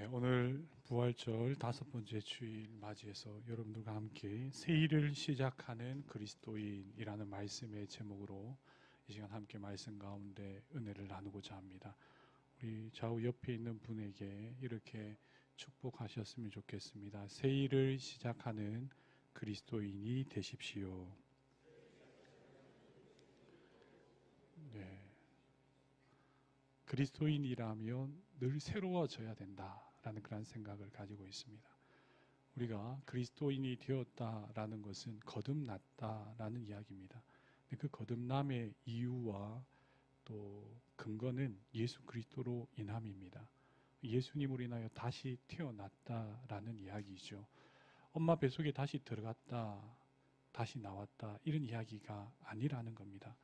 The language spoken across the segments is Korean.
네, 오늘 부활절 5번째 주일 맞이해서 여러분들과 함께 새 일을 시작하는 그리스도인이라는 말씀의 제목으로 이 시간 함께 말씀 가운데 은혜를 나누고자 합니다. 우리 좌우 옆에 있는 분에게 이렇게 축복하셨으면 좋겠습니다. 새 일을 시작하는 그리스도인이 되십시오. 네. 그리스도인이라면 늘 새로워져야 된다라는 그런 생각을 가지고 있습니다. 우리가 그리스도인이 되었다라는 것은 거듭났다라는 이야기입니다. 근데 그 거듭남의 이유와 또 근거는 예수 그리스도로 인함입니다. 예수님으로 인하여 다시 태어났다라는 이야기죠. 엄마 뱃속에 다시 들어갔다, 다시 나왔다 이런 이야기가 아니라는 겁니다.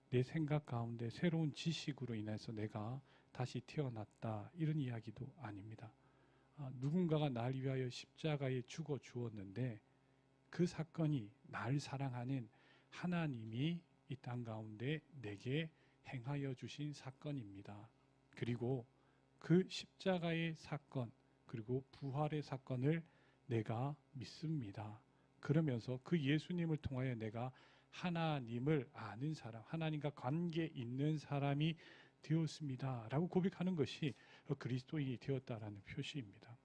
내 생각 가운데 새로운 지식으로 인해서 내가 다시 태어났다 이런 이야기도 아닙니다. 누군가가 날 위하여 십자가에 죽어 주었는데 그 사건이 날 사랑하는 하나님이 이 땅 가운데 내게 행하여 주신 사건입니다. 그리고 그 십자가의 사건 그리고 부활의 사건을 내가 믿습니다. 그러면서 그 예수님을 통하여 내가 하나님을 아는 사람, 하나님과 관계 있는 사람이 되었습니다 라고 고백하는 것이 그리스도인이 되었다라는 표시입니다.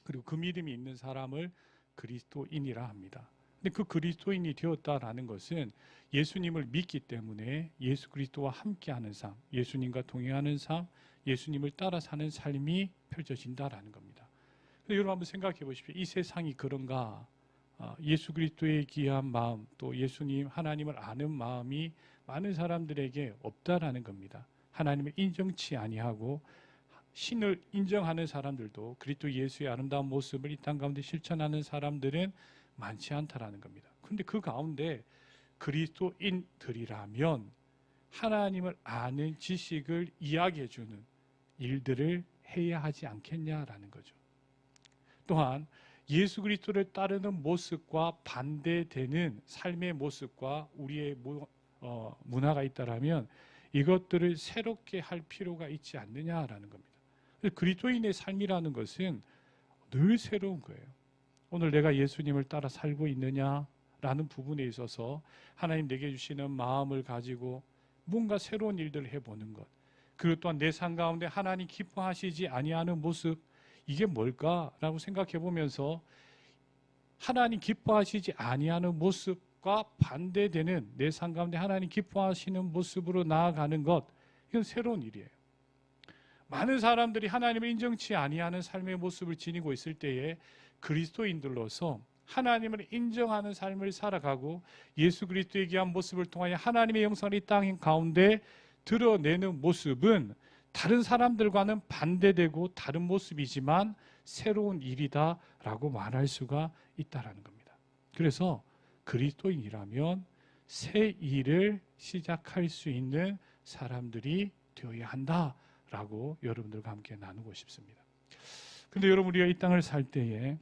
그리고 그 믿음이 있는 사람을 그리스도인이라 합니다. 근데 그 그리스도인이 되었다라는 것은 예수님을 믿기 때문에 예수 그리스도와 함께하는 삶, 예수님과 동행하는 삶, 예수님을 따라 사는 삶이 펼쳐진다라는 겁니다. 여러분 한번 생각해 보십시오. 이 세상이 그런가? 예수 그리스도의 귀한 마음, 또 예수님 하나님을 아는 마음이 많은 사람들에게 없다라는 겁니다. 하나님을 인정치 아니하고 신을 인정하는 사람들도 그리스도 예수의 아름다운 모습을 이 땅 가운데 실천하는 사람들은 많지 않다라는 겁니다. 그런데 그 가운데 그리스도인들이라면 하나님을 아는 지식을 이야기해 주는 일들을 해야 하지 않겠냐라는 거죠. 또한 예수 그리스도를 따르는 모습과 반대되는 삶의 모습과 우리의 문화가 있다라면 이것들을 새롭게 할 필요가 있지 않느냐라는 겁니다. 그리스도인의 삶이라는 것은 늘 새로운 거예요. 오늘 내가 예수님을 따라 살고 있느냐라는 부분에 있어서 하나님 내게 주시는 마음을 가지고 뭔가 새로운 일들을 해보는 것, 그리고 또한 내 삶 가운데 하나님 기뻐하시지 아니하는 모습, 이게 뭘까라고 생각해 보면서 하나님 기뻐하시지 아니하는 모습과 반대되는 내 삶 가운데 하나님 기뻐하시는 모습으로 나아가는 것, 이건 새로운 일이에요. 많은 사람들이 하나님을 인정치 아니하는 삶의 모습을 지니고 있을 때에 그리스도인들로서 하나님을 인정하는 삶을 살아가고 예수 그리스도의 귀한 모습을 통하여 하나님의 영광을 이 땅 가운데 드러내는 모습은 다른 사람들과는 반대되고 다른 모습이지만 새로운 일이다라고 말할 수가 있다라는 겁니다. 그래서 그리스도인이라면 새 일을 시작할 수 있는 사람들이 되어야 한다라고 여러분들과 함께 나누고 싶습니다. 근데 여러분, 우리가 이 땅을 살 때에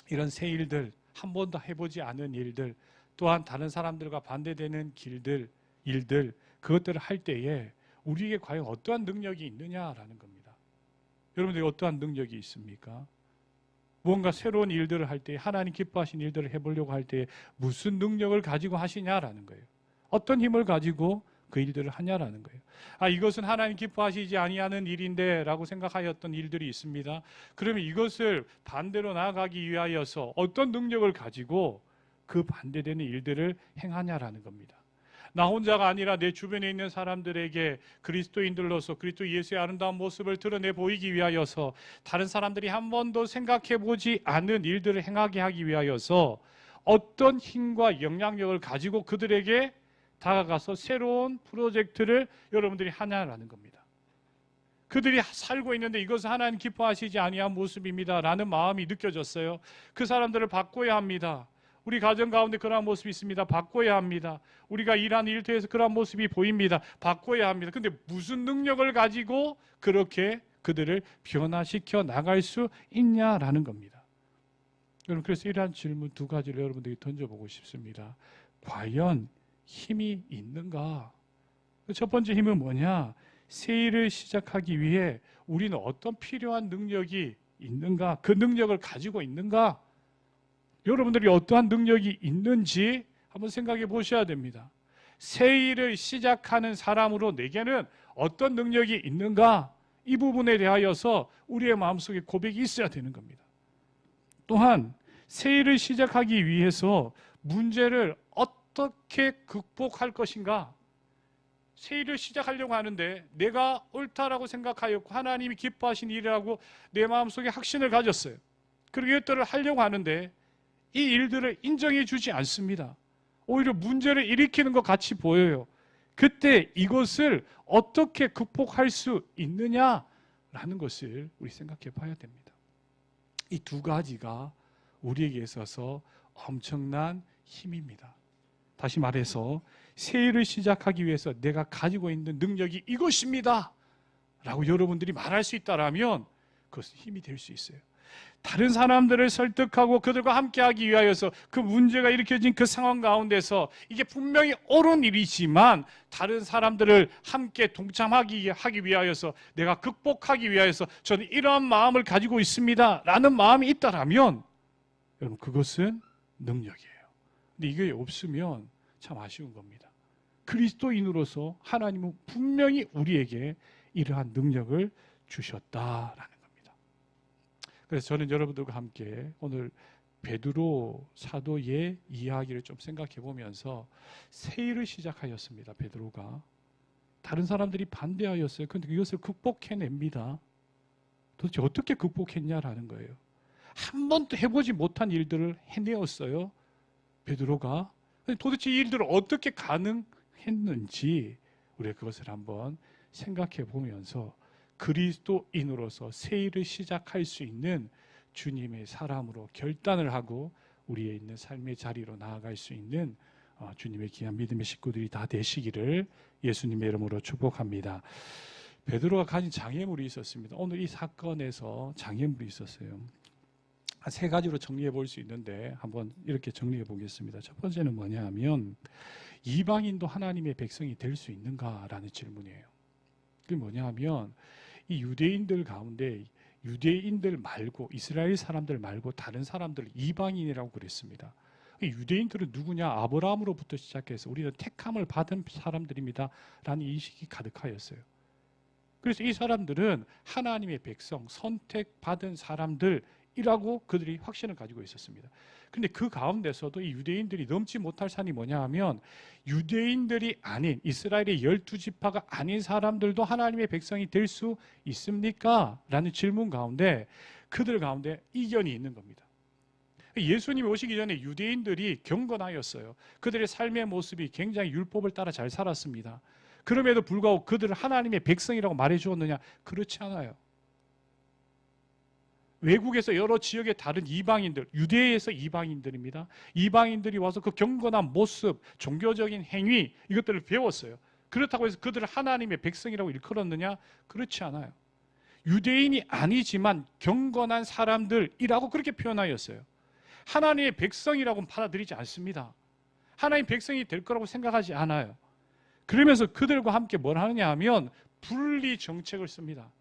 이런 새 일들, 한 번도 해보지 않은 일들, 또한 다른 사람들과 반대되는 일들, 그것들을 할 때에 우리에게 과연 어떠한 능력이 있느냐라는 겁니다. 여러분들이 어떠한 능력이 있습니까? 무언가 새로운 일들을 할 때, 하나님 기뻐하신 일들을 해보려고 할 때 무슨 능력을 가지고 하시냐라는 거예요. 어떤 힘을 가지고 그 일들을 하냐라는 거예요. 이것은 하나님 기뻐하시지 아니하는 일인데 라고 생각하였던 일들이 있습니다. 그러면 이것을 반대로 나아가기 위하여서 어떤 능력을 가지고 그 반대되는 일들을 행하냐라는 겁니다. 나 혼자가 아니라 내 주변에 있는 사람들에게 그리스도인들로서 그리스도 예수의 아름다운 모습을 드러내 보이기 위하여서 다른 사람들이 한 번도 생각해 보지 않은 일들을 행하게 하기 위하여서 어떤 힘과 영향력을 가지고 그들에게 다가가서 새로운 프로젝트를 여러분들이 하냐라는 겁니다. 그들이 살고 있는데 이것은 하나님 기뻐하시지 아니한 모습입니다 라는 마음이 느껴졌어요. 그 사람들을 바꿔야 합니다. 우리 가정 가운데 그러한 모습이 있습니다. 바꿔야 합니다. 우리가 일하는 일터에서 그러한 모습이 보입니다. 바꿔야 합니다. 근데 무슨 능력을 가지고 그렇게 그들을 변화시켜 나갈 수 있냐라는 겁니다. 여러분, 그래서 이러한 질문 두 가지를 여러분들이 던져보고 싶습니다. 과연 힘이 있는가? 첫 번째 힘은 뭐냐? 새 일을 시작하기 위해 우리는 어떤 필요한 능력이 있는가? 그 능력을 가지고 있는가? 여러분들이 어떠한 능력이 있는지 한번 생각해 보셔야 됩니다. 새 일을 시작하는 사람으로 내게는 어떤 능력이 있는가? 이 부분에 대하여서 우리의 마음속에 고백이 있어야 되는 겁니다. 또한 새 일을 시작하기 위해서 문제를 어떻게 극복할 것인가? 새 일을 시작하려고 하는데 내가 옳다라고 생각하였고 하나님이 기뻐하신 일이라고 내 마음속에 확신을 가졌어요. 그리고 이것들을 하려고 하는데 이 일들을 인정해 주지 않습니다. 오히려 문제를 일으키는 것 같이 보여요. 그때 이것을 어떻게 극복할 수 있느냐라는 것을 우리 생각해 봐야 됩니다. 이 두 가지가 우리에게 있어서 엄청난 힘입니다. 다시 말해서 새 일을 시작하기 위해서 내가 가지고 있는 능력이 이것입니다 라고 여러분들이 말할 수 있다면 그것은 힘이 될 수 있어요. 다른 사람들을 설득하고 그들과 함께하기 위하여서 그 문제가 일으켜진 그 상황 가운데서 이게 분명히 옳은 일이지만 다른 사람들을 함께 동참하기 위하여서 내가 극복하기 위하여서 저는 이러한 마음을 가지고 있습니다 라는 마음이 있다면 여러분 그것은 능력이에요. 근데 이게 없으면 참 아쉬운 겁니다. 그리스도인으로서 하나님은 분명히 우리에게 이러한 능력을 주셨다라는 겁니다. 그래서 저는 여러분들과 함께 오늘 베드로 사도의 이야기를 좀 생각해 보면서 새 일을 시작하였습니다. 베드로가 다른 사람들이 반대하였어요. 그런데 이것을 극복해냅니다. 도대체 어떻게 극복했냐라는 거예요. 한 번도 해보지 못한 일들을 해내었어요. 베드로가. 도대체 이 일들을 어떻게 가능했는지 우리가 그것을 한번 생각해 보면서 그리스도인으로서 새 일을 시작할 수 있는 주님의 사람으로 결단을 하고 우리의 있는 삶의 자리로 나아갈 수 있는 주님의 귀한 믿음의 식구들이 다 되시기를 예수님의 이름으로 축복합니다. 베드로가 가진 장애물이 있었습니다. 오늘 이 사건에서 장애물이 있었어요. 세 가지로 정리해 볼 수 있는데 한번 이렇게 정리해 보겠습니다. 첫 번째는 뭐냐 하면 이방인도 하나님의 백성이 될 수 있는가라는 질문이에요. 그게 뭐냐 하면 이 유대인들 가운데 유대인들 말고 이스라엘 사람들 말고 다른 사람들을 이방인이라고 그랬습니다. 유대인들은 누구냐? 아브라함으로부터 시작해서 우리는 택함을 받은 사람들입니다 라는 인식이 가득하였어요. 그래서 이 사람들은 하나님의 백성, 선택받은 사람들이라고 그들이 확신을 가지고 있었습니다. 근데 그 가운데서도 이 유대인들이 넘지 못할 산이 뭐냐 하면 유대인들이 아닌 이스라엘의 12지파가 아닌 사람들도 하나님의 백성이 될 수 있습니까? 라는 질문 가운데 그들 가운데 이견이 있는 겁니다. 예수님이 오시기 전에 유대인들이 경건하였어요. 그들의 삶의 모습이 굉장히 율법을 따라 잘 살았습니다. 그럼에도 불구하고 그들을 하나님의 백성이라고 말해 주었느냐? 그렇지 않아요. 외국에서 여러 지역의 다른 이방인들, 유대에서 이방인들입니다. 이방인들이 와서 그 경건한 모습, 종교적인 행위 이것들을 배웠어요. 그렇다고 해서 그들을 하나님의 백성이라고 일컬었느냐? 그렇지 않아요. 유대인이 아니지만 경건한 사람들이라고 그렇게 표현하였어요. 하나님의 백성이라고는 받아들이지 않습니다. 하나님 백성이 될 거라고 생각하지 않아요. 그러면서 그들과 함께 뭘 하느냐 하면 분리 정책을 씁니다.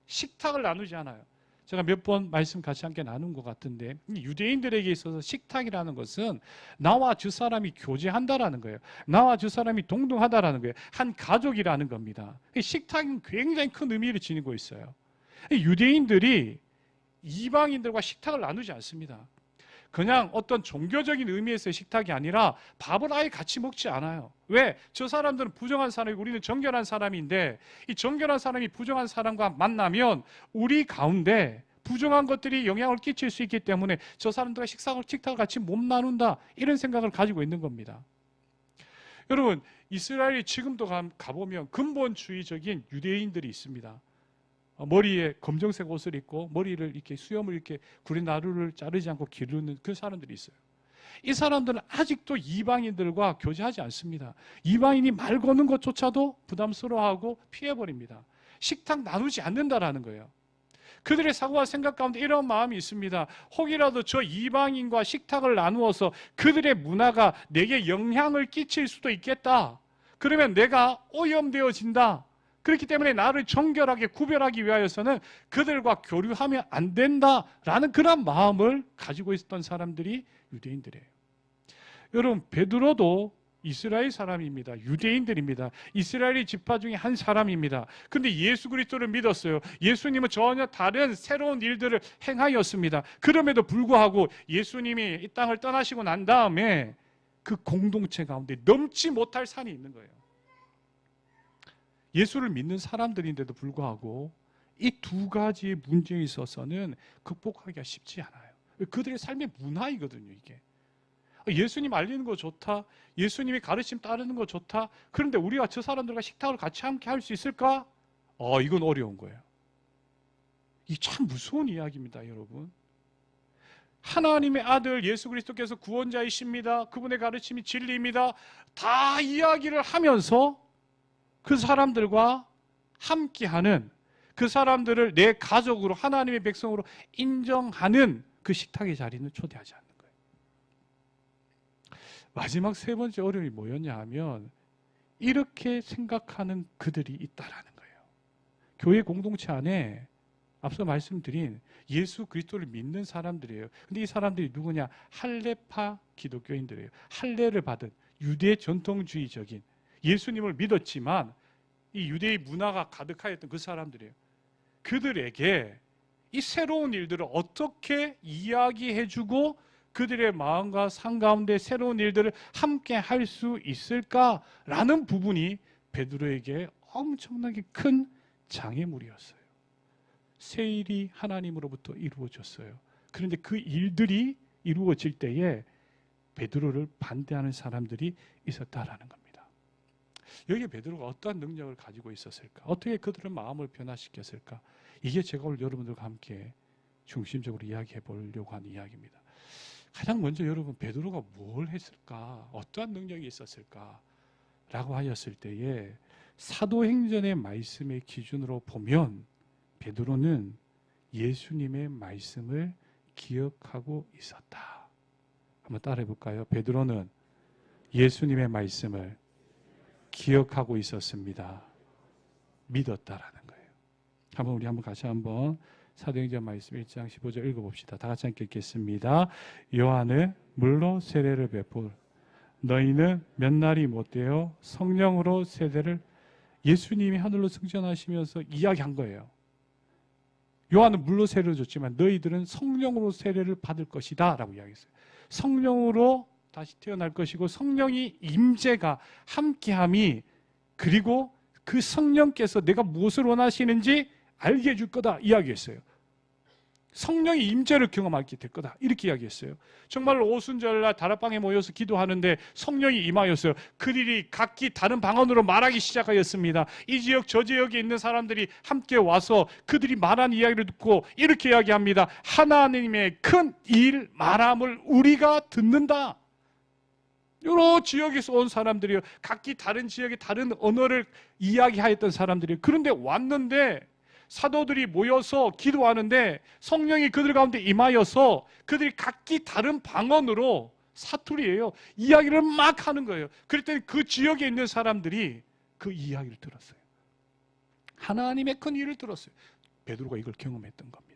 식탁을 나누지 않아요. 제가 몇 번 말씀 같이 함께 나눈 것 같은데 유대인들에게 있어서 식탁이라는 것은 나와 저 사람이 교제한다라는 거예요. 나와 저 사람이 동등하다라는 거예요. 한 가족이라는 겁니다. 식탁은 굉장히 큰 의미를 지니고 있어요. 유대인들이 이방인들과 식탁을 나누지 않습니다. 그냥 어떤 종교적인 의미에서의 식탁이 아니라 밥을 아예 같이 먹지 않아요. 왜? 저 사람들은 부정한 사람이고 우리는 정결한 사람인데 이 정결한 사람이 부정한 사람과 만나면 우리 가운데 부정한 것들이 영향을 끼칠 수 있기 때문에 저 사람들과 식탁을 같이 못 나눈다 이런 생각을 가지고 있는 겁니다. 여러분 이스라엘이 지금도 가보면 근본주의적인 유대인들이 있습니다. 머리에 검정색 옷을 입고 머리를 이렇게 수염을 이렇게 구레나루를 자르지 않고 기르는 그 사람들이 있어요. 이 사람들은 아직도 이방인들과 교제하지 않습니다. 이방인이 말 거는 것조차도 부담스러워하고 피해버립니다. 식탁 나누지 않는다라는 거예요. 그들의 사고와 생각 가운데 이런 마음이 있습니다. 혹이라도 저 이방인과 식탁을 나누어서 그들의 문화가 내게 영향을 끼칠 수도 있겠다. 그러면 내가 오염되어진다. 그렇기 때문에 나를 정결하게 구별하기 위하여서는 그들과 교류하면 안 된다라는 그런 마음을 가지고 있었던 사람들이 유대인들이에요. 여러분, 베드로도 이스라엘 사람입니다. 유대인들입니다. 이스라엘의 지파 중에 한 사람입니다. 그런데 예수 그리스도를 믿었어요. 예수님은 전혀 다른 새로운 일들을 행하였습니다. 그럼에도 불구하고 예수님이 이 땅을 떠나시고 난 다음에 그 공동체 가운데 넘지 못할 산이 있는 거예요. 예수를 믿는 사람들인데도 불구하고 이 두 가지의 문제에 있어서는 극복하기가 쉽지 않아요. 그들의 삶의 문화이거든요, 이게. 예수님 알리는 거 좋다. 예수님이 가르침 따르는 거 좋다. 그런데 우리가 저 사람들과 식탁을 같이 함께 할 수 있을까? 이건 어려운 거예요. 이 참 무서운 이야기입니다, 여러분. 하나님의 아들 예수 그리스도께서 구원자이십니다. 그분의 가르침이 진리입니다. 다 이야기를 하면서 그 사람들과 함께하는, 그 사람들을 내 가족으로, 하나님의 백성으로 인정하는 그 식탁의 자리는 초대하지 않는 거예요. 마지막 세 번째 어려움이 뭐였냐 하면 이렇게 생각하는 그들이 있다라는 거예요. 교회 공동체 안에 앞서 말씀드린 예수 그리스도를 믿는 사람들이에요. 근데 이 사람들이 누구냐? 할례파 기독교인들이에요. 할례를 받은 유대 전통주의적인, 예수님을 믿었지만 이 유대의 문화가 가득하였던 그 사람들이에요. 그들에게 이 새로운 일들을 어떻게 이야기해주고 그들의 마음과 삶 가운데 새로운 일들을 함께 할 수 있을까라는 부분이 베드로에게 엄청나게 큰 장애물이었어요. 새 일이 하나님으로부터 이루어졌어요. 그런데 그 일들이 이루어질 때에 베드로를 반대하는 사람들이 있었다라는 겁니다. 여기에 베드로가 어떠한 능력을 가지고 있었을까? 어떻게 그들의 마음을 변화시켰을까? 이게 제가 오늘 여러분들과 함께 중심적으로 이야기해 보려고 하는 이야기입니다. 가장 먼저 여러분, 베드로가 뭘 했을까? 어떠한 능력이 있었을까? 라고 하였을 때에 사도행전의 말씀의 기준으로 보면 베드로는 예수님의 말씀을 기억하고 있었다. 한번 따라해 볼까요? 베드로는 예수님의 말씀을 기억하고 있었습니다. 믿었다라는 거예요. 우리 같이 한번 사도행전 말씀 1장 15절 읽어봅시다. 다 같이 함께 읽겠습니다. 요한은 물로 세례를 베풀 너희는 몇 날이 못되어 성령으로 세례를, 예수님이 하늘로 승천하시면서 이야기한 거예요. 요한은 물로 세례를 줬지만 너희들은 성령으로 세례를 받을 것이다 라고 이야기했어요. 성령으로 다시 태어날 것이고 성령이 임재가 함께함이, 그리고 그 성령께서 내가 무엇을 원하시는지 알게 해줄 거다 이야기했어요. 성령의 임재를 경험하게 될 거다 이렇게 이야기했어요. 정말로 오순절날 다락방에 모여서 기도하는데 성령이 임하였어요. 그들이 각기 다른 방언으로 말하기 시작하였습니다. 이 지역 저 지역에 있는 사람들이 함께 와서 그들이 말한 이야기를 듣고 이렇게 이야기합니다. 하나님의 큰 일 말함을 우리가 듣는다. 여러 지역에서 온 사람들이요, 각기 다른 지역의 다른 언어를 이야기하였던 사람들이요. 그런데 왔는데 사도들이 모여서 기도하는데 성령이 그들 가운데 임하여서 그들이 각기 다른 방언으로, 사투리예요, 이야기를 막 하는 거예요. 그랬더니 그 지역에 있는 사람들이 그 이야기를 들었어요. 하나님의 큰 일을 들었어요. 베드로가 이걸 경험했던 겁니다.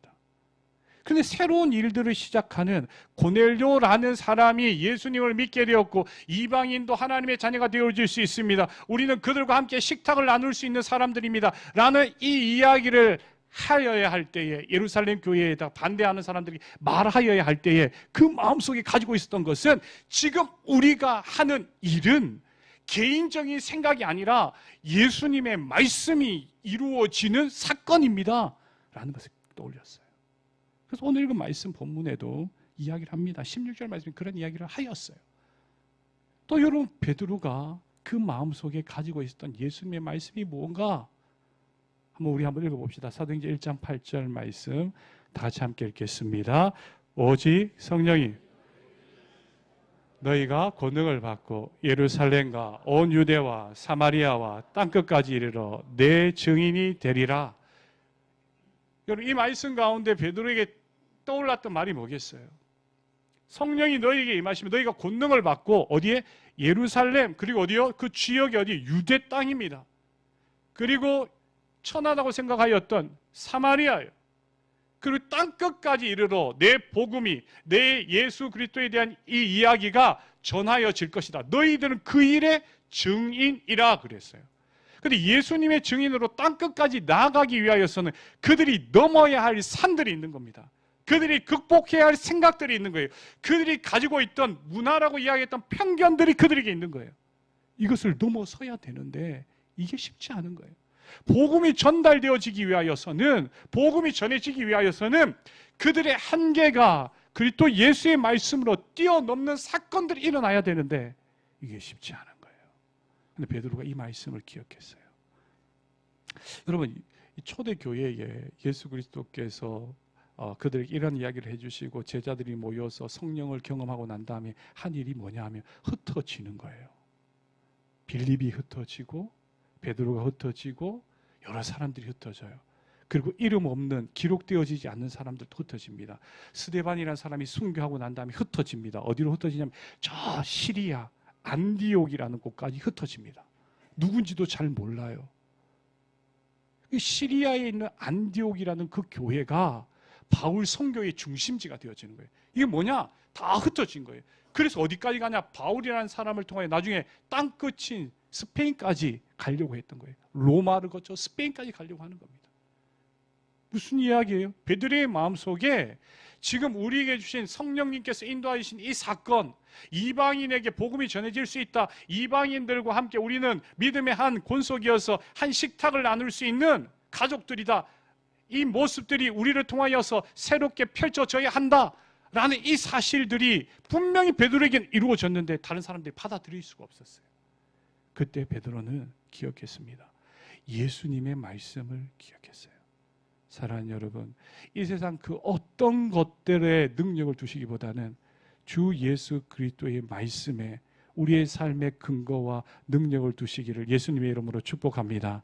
그런데 새로운 일들을 시작하는 고넬료라는 사람이 예수님을 믿게 되었고 이방인도 하나님의 자녀가 되어질 수 있습니다. 우리는 그들과 함께 식탁을 나눌 수 있는 사람들입니다. 라는 이 이야기를 하여야 할 때에, 예루살렘 교회에다 반대하는 사람들이 말하여야 할 때에 그 마음속에 가지고 있었던 것은 지금 우리가 하는 일은 개인적인 생각이 아니라 예수님의 말씀이 이루어지는 사건입니다. 라는 것을 떠올렸어요. 그래서 오늘 읽은 말씀 본문에도 이야기를 합니다. 16절 말씀에 그런 이야기를 하였어요. 또 여러분, 베드로가 그 마음속에 가지고 있었던 예수님의 말씀이 뭔가 우리 한번 읽어봅시다. 사도행전 1장 8절 말씀 다 같이 함께 읽겠습니다. 오직 성령이 너희가 권능을 받고 예루살렘과 온 유대와 사마리아와 땅끝까지 이르러 내 증인이 되리라. 여러분, 이 말씀 가운데 베드로에게 떠올랐던 말이 뭐겠어요? 성령이 너희에게 임하시면 너희가 권능을 받고 어디에? 예루살렘, 그리고 어디요? 그 지역이 어디? 유대 땅입니다. 그리고 천하다고 생각하였던 사마리아예요. 그리고 땅끝까지 이르러 내 복음이, 내 예수 그리스도에 대한 이 이야기가 전하여질 것이다. 너희들은 그 일의 증인이라 그랬어요. 그런데 예수님의 증인으로 땅끝까지 나아가기 위하여서는 그들이 넘어야 할 산들이 있는 겁니다. 그들이 극복해야 할 생각들이 있는 거예요. 그들이 가지고 있던 문화라고 이야기했던 편견들이 그들에게 있는 거예요. 이것을 넘어서야 되는데 이게 쉽지 않은 거예요. 복음이 전달되어지기 위하여서는, 복음이 전해지기 위하여서는 그들의 한계가 그리스도 예수의 말씀으로 뛰어넘는 사건들이 일어나야 되는데 이게 쉽지 않은 거예요. 근데 베드로가 이 말씀을 기억했어요. 여러분, 초대교회에 예수 그리스도께서 그들에게 이런 이야기를 해주시고 제자들이 모여서 성령을 경험하고 난 다음에 한 일이 뭐냐 하면 흩어지는 거예요. 빌립이 흩어지고 베드로가 흩어지고 여러 사람들이 흩어져요. 그리고 이름 없는, 기록되어지지 않는 사람들도 흩어집니다. 스데반이라는 사람이 순교하고 난 다음에 흩어집니다. 어디로 흩어지냐면 저 시리아 안디옥이라는 곳까지 흩어집니다. 누군지도 잘 몰라요. 시리아에 있는 안디옥이라는 그 교회가 바울 선교의 중심지가 되어지는 거예요. 이게 뭐냐? 다 흩어진 거예요. 그래서 어디까지 가냐? 바울이라는 사람을 통해 나중에 땅끝인 스페인까지 가려고 했던 거예요. 로마를 거쳐 스페인까지 가려고 하는 겁니다. 무슨 이야기예요? 베드로의 마음속에 지금 우리에게 주신 성령님께서 인도하신 이 사건, 이방인에게 복음이 전해질 수 있다. 이방인들과 함께 우리는 믿음의 한 권속이어서 한 식탁을 나눌 수 있는 가족들이다. 이 모습들이 우리를 통하여서 새롭게 펼쳐져야 한다라는 이 사실들이 분명히 베드로에게는 이루어졌는데 다른 사람들이 받아들일 수가 없었어요. 그때 베드로는 기억했습니다. 예수님의 말씀을 기억했어요. 사랑하는 여러분, 이 세상 그 어떤 것들의 능력을 두시기보다는 주 예수 그리스도의 말씀에 우리의 삶의 근거와 능력을 두시기를 예수님의 이름으로 축복합니다.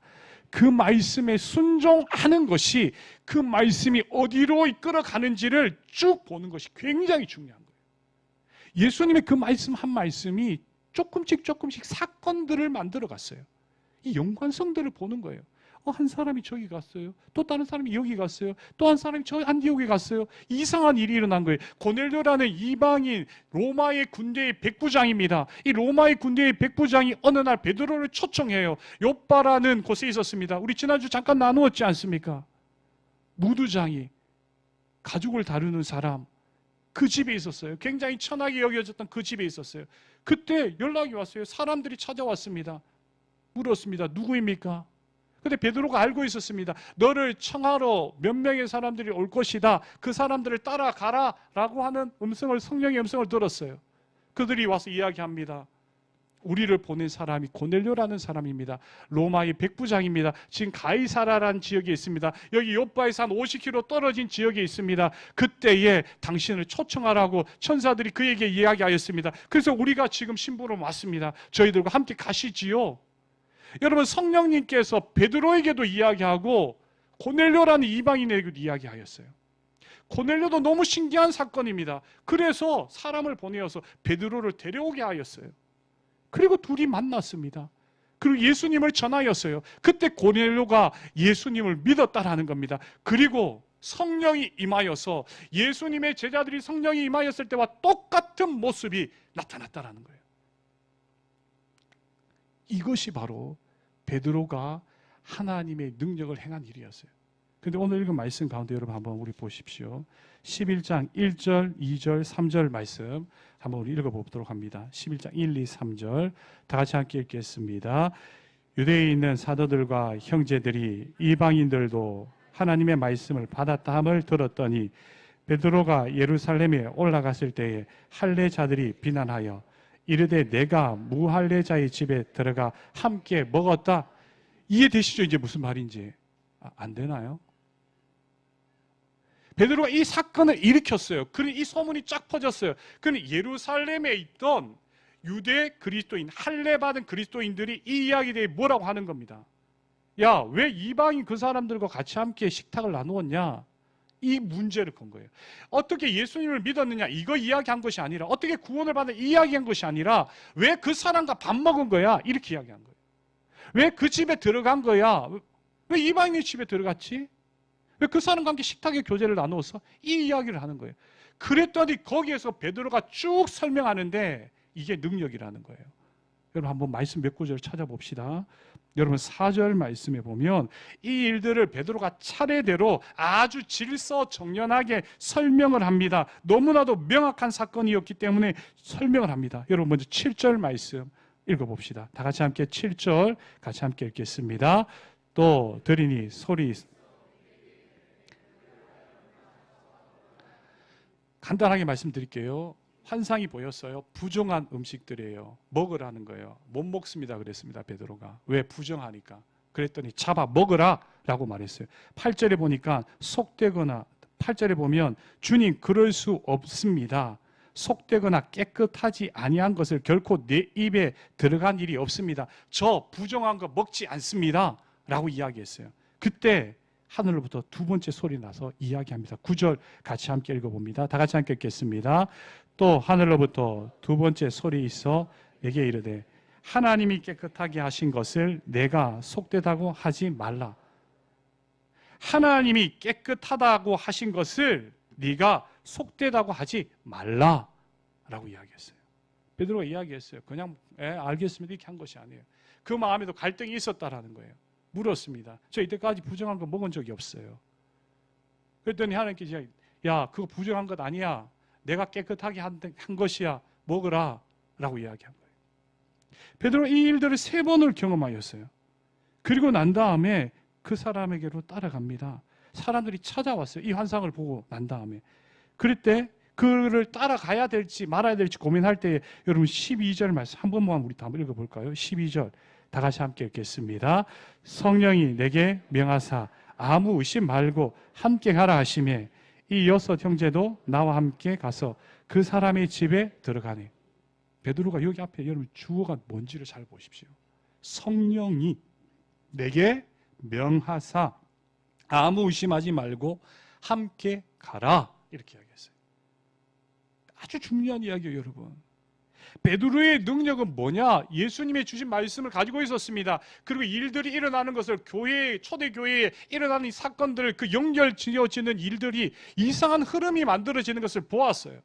그 말씀에 순종하는 것이 그 말씀이 어디로 이끌어 가는지를 쭉 보는 것이 굉장히 중요한 거예요. 예수님의 그 말씀 한 말씀이 조금씩 사건들을 만들어 갔어요. 이 연관성들을 보는 거예요. 한 사람이 저기 갔어요. 또 다른 사람이 여기 갔어요. 또 한 사람이 저 안디옥에 갔어요. 이상한 일이 일어난 거예요. 고넬료라는 이방인 로마의 군대의 백부장입니다. 이 로마의 군대의 백부장이 어느 날 베드로를 초청해요. 욥바라는 곳에 있었습니다. 우리 지난주 잠깐 나누었지 않습니까? 무두장이, 가죽을 다루는 사람, 그 집에 있었어요. 굉장히 천하게 여겨졌던 그 집에 있었어요. 그때 연락이 왔어요. 사람들이 찾아왔습니다. 물었습니다. 누구입니까? 근데 베드로가 알고 있었습니다. 너를 청하러 몇 명의 사람들이 올 것이다. 그 사람들을 따라가라 라고 하는 음성을, 성령의 음성을 들었어요. 그들이 와서 이야기합니다. 우리를 보낸 사람이 고넬료라는 사람입니다. 로마의 백부장입니다. 지금 가이사라라는 지역에 있습니다. 여기 욥바에서 한 50km 떨어진 지역에 있습니다. 그때에 당신을 초청하라고 천사들이 그에게 이야기하였습니다. 그래서 우리가 지금 신부로 왔습니다. 저희들과 함께 가시지요. 여러분, 성령님께서 베드로에게도 이야기하고 고넬료라는 이방인에게도 이야기하였어요. 고넬료도 너무 신기한 사건입니다. 그래서 사람을 보내어서 베드로를 데려오게 하였어요. 그리고 둘이 만났습니다. 그리고 예수님을 전하였어요. 그때 고넬료가 예수님을 믿었다라는 겁니다. 그리고 성령이 임하여서 예수님의 제자들이 성령이 임하였을 때와 똑같은 모습이 나타났다라는 거예요. 이것이 바로 베드로가 하나님의 능력을 행한 일이었어요. 그런데 오늘 읽은 말씀 가운데 여러분 한번 우리 보십시오. 11장 1절, 2절, 3절 말씀 한번 우리 읽어보도록 합니다. 11장 1, 2, 3절 다 같이 함께 읽겠습니다. 유대에 있는 사도들과 형제들이 이방인들도 하나님의 말씀을 받았다 함을 들었더니 베드로가 예루살렘에 올라갔을 때에 할례자들이 비난하여 이르되 내가 무할례자의 집에 들어가 함께 먹었다. 이해되시죠? 이제 무슨 말인지. 안 되나요? 베드로가 이 사건을 일으켰어요. 그리고 이 소문이 쫙 퍼졌어요. 그는 예루살렘에 있던 유대 그리스도인, 할례받은 그리스도인들이 이 이야기에 대해 뭐라고 하는 겁니다. 야, 왜 이방인 그 사람들과 같이 함께 식탁을 나누었냐? 이 문제를 건 거예요. 어떻게 예수님을 믿었느냐 이거 이야기한 것이 아니라, 어떻게 구원을 받은 이야기한 것이 아니라, 왜 그 사람과 밥 먹은 거야? 이렇게 이야기한 거예요. 왜 그 집에 들어간 거야? 왜 이방인의 집에 들어갔지? 왜 그 사람과 함께 식탁에 교제를 나누어서 이 이야기를 하는 거예요. 그랬더니 거기에서 베드로가 쭉 설명하는데 이게 능력이라는 거예요. 여러분 한번 말씀 몇 구절 찾아봅시다. 여러분 4절 말씀에 보면 이 일들을 베드로가 차례대로 아주 질서정연하게 설명을 합니다. 너무나도 명확한 사건이었기 때문에 설명을 합니다. 여러분 먼저 7절 말씀 읽어봅시다. 다 같이 함께 7절 같이 함께 읽겠습니다. 또 들으니 소리. 간단하게 말씀드릴게요. 환상이 보였어요. 부정한 음식들이에요. 먹으라는 거예요. 못 먹습니다 그랬습니다 베드로가. 왜? 부정하니까. 그랬더니 잡아 먹으라 라고 말했어요. 8절에 보니까 속되거나 8절에 보면 주님 그럴 수 없습니다. 속되거나 깨끗하지 아니한 것을 결코 내 입에 들어간 일이 없습니다. 저 부정한 거 먹지 않습니다 라고 이야기했어요. 그때 하늘로부터 두 번째 소리 나서 이야기합니다. 9절 같이 함께 읽어봅니다. 다 같이 함께 읽겠습니다. 또 하늘로부터 두 번째 소리 있어 내게 이르되 하나님이 깨끗하게 하신 것을 내가 속되다고 하지 말라. 하나님이 깨끗하다고 하신 것을 네가 속되다고 하지 말라 라고 이야기했어요. 베드로가 이야기했어요. 그냥 알겠습니다 이렇게 한 것이 아니에요. 그 마음에도 갈등이 있었다라는 거예요. 물었습니다. 저 이때까지 부정한 거 먹은 적이 없어요. 그랬더니 하나님께서 야 그거 부정한 것 아니야. 내가 깨끗하게 한 것이야. 먹으라 라고 이야기한 거예요. 베드로 이 일들을 3번을 경험하였어요. 그리고 난 다음에 그 사람에게로 따라갑니다. 사람들이 찾아왔어요. 이 환상을 보고 난 다음에. 그럴 때 그를 따라가야 될지 말아야 될지 고민할 때 여러분 12절 말씀 한 번만 우리 다 읽어볼까요? 12절 다 같이 함께 읽겠습니다. 성령이 내게 명하사 아무 의심 말고 함께 가라 하시매 이 6 형제도 나와 함께 가서 그 사람의 집에 들어가네. 베드로가 여기 앞에 여러분 주어가 뭔지를 잘 보십시오. 성령이 내게 명하사 아무 의심하지 말고 함께 가라 이렇게 이야기했어요. 아주 중요한 이야기예요 여러분. 베드로의 능력은 뭐냐? 예수님의 주신 말씀을 가지고 있었습니다. 그리고 일들이 일어나는 것을 초대교회에 일어나는 사건들 그 연결지어지는 일들이 이상한 흐름이 만들어지는 것을 보았어요.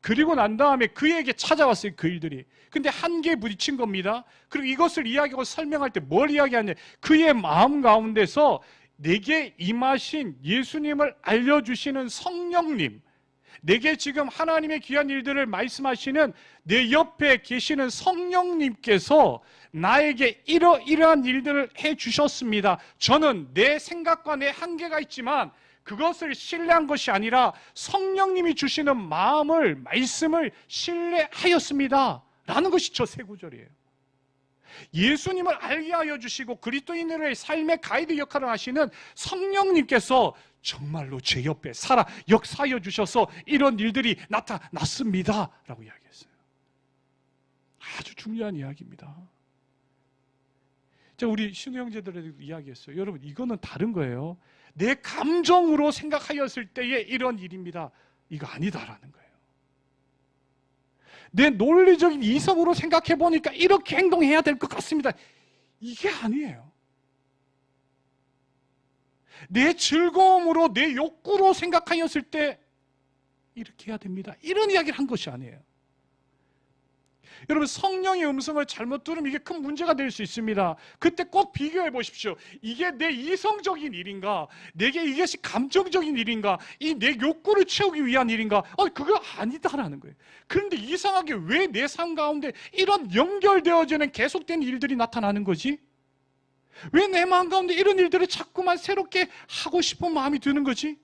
그리고 난 다음에 그에게 찾아왔어요 그 일들이. 근데 한계에 부딪힌 겁니다. 그리고 이것을 이야기하고 설명할 때 뭘 이야기하냐? 그의 마음 가운데서 내게 임하신 예수님을 알려주시는 성령님, 내게 지금 하나님의 귀한 일들을 말씀하시는 내 옆에 계시는 성령님께서 나에게 이러이러한 일들을 해주셨습니다. 저는 내 생각과 내 한계가 있지만 그것을 신뢰한 것이 아니라 성령님이 주시는 마음을, 말씀을 신뢰하였습니다 라는 것이 저 세 구절이에요. 예수님을 알게 하여 주시고 그리스도인들의 삶의 가이드 역할을 하시는 성령님께서 정말로 제 옆에 살아 역사하여 주셔서 이런 일들이 나타났습니다 라고 이야기했어요. 아주 중요한 이야기입니다. 제가 우리 신우 형제들에게 이야기했어요. 여러분 이거는 다른 거예요. 내 감정으로 생각하였을 때의 이런 일입니다. 이거 아니다라는 거예요. 내 논리적인 이성으로 생각해 보니까 이렇게 행동해야 될 것 같습니다. 이게 아니에요. 내 즐거움으로 내 욕구로 생각하였을 때 이렇게 해야 됩니다. 이런 이야기를 한 것이 아니에요. 여러분 성령의 음성을 잘못 들으면 이게 큰 문제가 될 수 있습니다. 그때 꼭 비교해 보십시오. 이게 내 이성적인 일인가? 내게 이것이 감정적인 일인가? 이 내 욕구를 채우기 위한 일인가? 그거 아니다라는 거예요. 그런데 이상하게 왜 내 삶 가운데 이런 연결되어지는 계속된 일들이 나타나는 거지? 왜 내 마음 가운데 이런 일들을 자꾸만 새롭게 하고 싶은 마음이 드는 거지?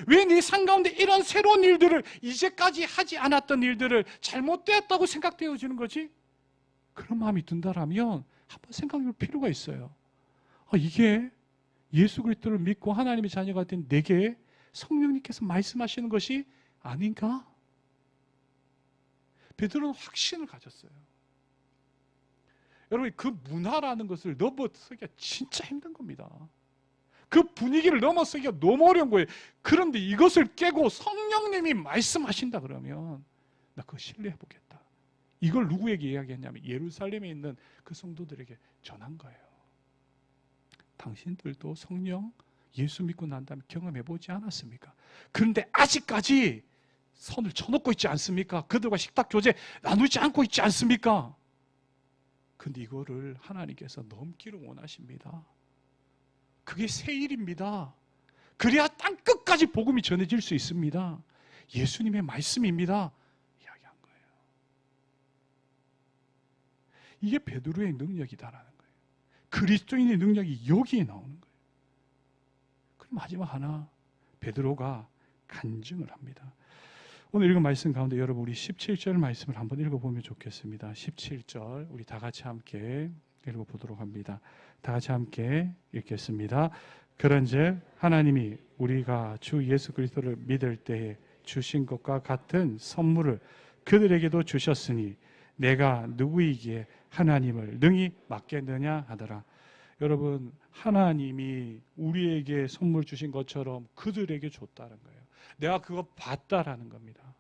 왜 네 삶 가운데 이런 새로운 일들을 이제까지 하지 않았던 일들을 잘못되었다고 생각되어지는 거지? 그런 마음이 든다라면 한번 생각해 볼 필요가 있어요. 이게 예수 그리스도를 믿고 하나님의 자녀가 된 내게 성령님께서 말씀하시는 것이 아닌가? 베드로는 확신을 가졌어요. 여러분 그 문화라는 것을 넘어서기가 진짜 힘든 겁니다. 그 분위기를 넘어서기가 너무 어려운 거예요. 그런데 이것을 깨고 성령님이 말씀하신다 그러면 나 그거 신뢰해보겠다. 이걸 누구에게 이야기했냐면 예루살렘에 있는 그 성도들에게 전한 거예요. 당신들도 성령 예수 믿고 난 다음에 경험해 보지 않았습니까? 그런데 아직까지 선을 쳐놓고 있지 않습니까? 그들과 식탁 교제 나누지 않고 있지 않습니까? 근데 이거를 하나님께서 넘기를 원하십니다. 그게 새 일입니다. 그래야 땅 끝까지 복음이 전해질 수 있습니다. 예수님의 말씀입니다. 이야기한 거예요. 이게 베드로의 능력이다라는 거예요. 그리스도인의 능력이 여기에 나오는 거예요. 그럼 마지막 하나, 베드로가 간증을 합니다. 오늘 읽은 말씀 가운데 여러분 우리 17절 말씀을 한번 읽어보면 좋겠습니다. 17절 우리 다 같이 함께 읽어보도록 합니다. 다 같이 함께 읽겠습니다. 그런즉 하나님이 우리가 주 예수 그리스도를 믿을 때에 주신 것과 같은 선물을 그들에게도 주셨으니 내가 누구이기에 하나님을 능히 맡겠느냐 하더라. 여러분, 하나님이 우리에게 선물 주신 것처럼 그들에게 줬다는 거예요. 내가 그거 봤다라는 겁니다.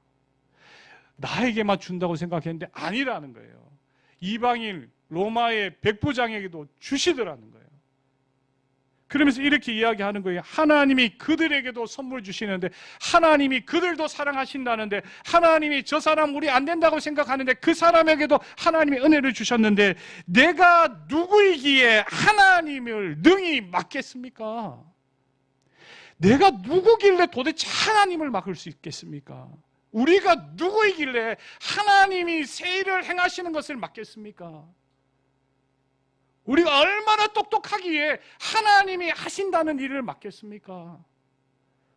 나에게만 준다고 생각했는데 아니라는 거예요. 이방인 로마의 백부장에게도 주시더라는 거예요. 그러면서 이렇게 이야기하는 거예요. 하나님이 그들에게도 선물 주시는데, 하나님이 그들도 사랑하신다는데, 하나님이 저 사람 우리 안 된다고 생각하는데 그 사람에게도 하나님이 은혜를 주셨는데 내가 누구이기에 하나님을 능히 맡겠습니까? 내가 누구길래 도대체 하나님을 맡을 수 있겠습니까? 우리가 누구이길래 하나님이 새 일을 행하시는 것을 맡겠습니까? 우리가 얼마나 똑똑하기에 하나님이 하신다는 일을 맡겠습니까?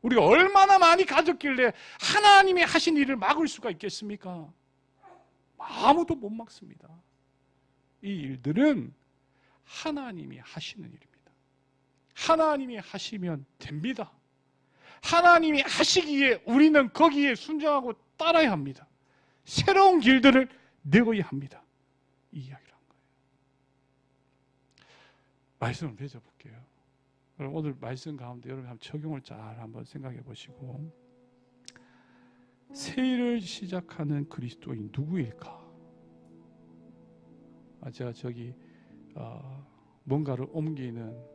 우리가 얼마나 많이 가졌길래 하나님이 하신 일을 막을 수가 있겠습니까? 아무도 못 막습니다. 이 일들은 하나님이 하시는 일입니다. 하나님이 하시면 됩니다. 하나님이 하시기에 우리는 거기에 순종하고 따라야 합니다. 새로운 길들을 내어야 합니다. 이 이야기를 한 거예요. 말씀을 맺어볼게요. 오늘 말씀 가운데 여러분 한번 적용을 잘 한번 생각해 보시고, 새 일을 시작하는 그리스도인 누구일까? 제가 저기 뭔가를 옮기는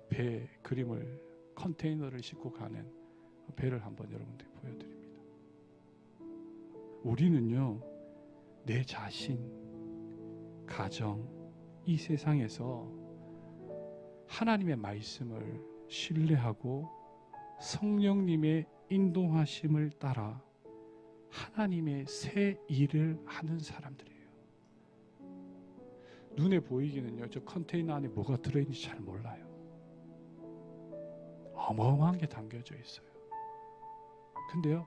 배 그림을, 컨테이너를 싣고 가는 배를 한번 여러분들 보여드립니다. 우리는요, 내 자신, 가정, 이 세상에서 하나님의 말씀을 신뢰하고 성령님의 인도하심을 따라 하나님의 새 일을 하는 사람들이에요. 눈에 보이기는요, 저 컨테이너 안에 뭐가 들어있는지 잘 몰라요. 어마어마한 게 담겨져 있어요. 근데요,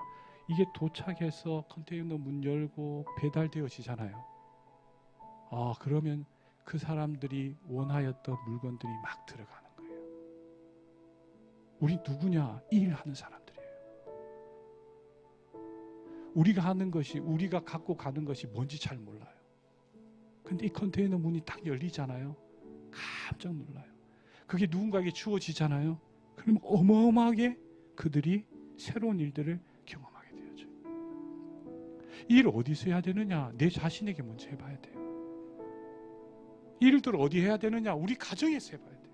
이게 도착해서 컨테이너 문 열고 배달되어지잖아요. 그러면 그 사람들이 원하였던 물건들이 막 들어가는 거예요. 우리 누구냐? 이 일하는 사람들이에요. 우리가 하는 것이, 우리가 갖고 가는 것이 뭔지 잘 몰라요. 근데 이 컨테이너 문이 딱 열리잖아요. 깜짝 놀라요. 그게 누군가에게 주어지잖아요. 그러면 어마어마하게 그들이 새로운 일들을 경험하게 되어져요. 이 일을 어디서 해야 되느냐? 내 자신에게 먼저 해봐야 돼요. 이 일들을 어디 해야 되느냐? 우리 가정에서 해봐야 돼요.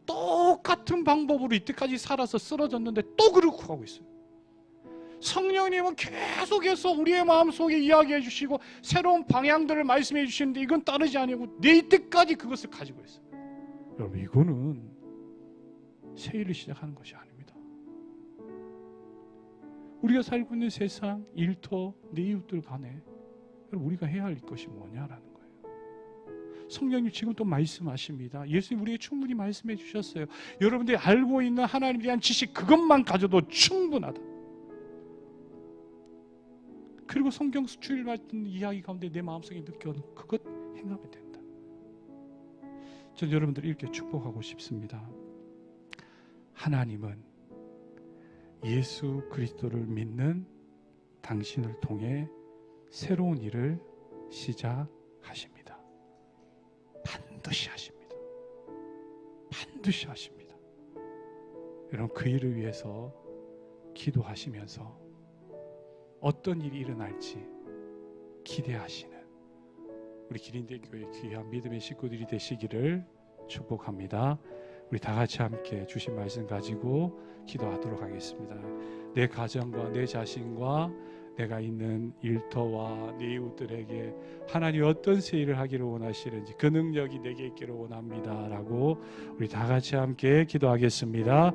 똑같은 방법으로 이때까지 살아서 쓰러졌는데 또 그렇고 하고 있어요. 성령님은 계속해서 우리의 마음속에 이야기해 주시고 새로운 방향들을 말씀해 주시는데 이건 따르지 아니고 내 이때까지 그것을 가지고 있어요. 여러분, 이거는 새 일을 시작하는 것이 아닙니다. 우리가 살고 있는 세상, 일터, 내 이웃들 간에 우리가 해야 할 것이 뭐냐라는 거예요. 성령님 지금 또 말씀하십니다. 예수님 우리에게 충분히 말씀해 주셨어요. 여러분들이 알고 있는 하나님에 대한 지식 그것만 가져도 충분하다. 그리고 성경 수출 같은 이야기 가운데 내 마음속에 느껴오는 그것 행하면 된다. 저는 여러분들 이렇게 축복하고 싶습니다. 하나님은 예수 그리스도를 믿는 당신을 통해 새로운 일을 시작하십니다. 반드시 하십니다. 반드시 하십니다. 여러분, 그 일을 위해서 기도하시면서 어떤 일이 일어날지 기대하시는 우리 기린대 교회 귀한 믿음의 식구들이 되시기를 축복합니다. 우리 다 같이 함께 주신 말씀 가지고 기도하도록 하겠습니다. 내 가정과 내 자신과 내가 있는 일터와 내 이웃들에게 하나님 어떤 세일을 하기를 원하시는지 그 능력이 내게 있기를 원합니다 라고 우리 다 같이 함께 기도하겠습니다.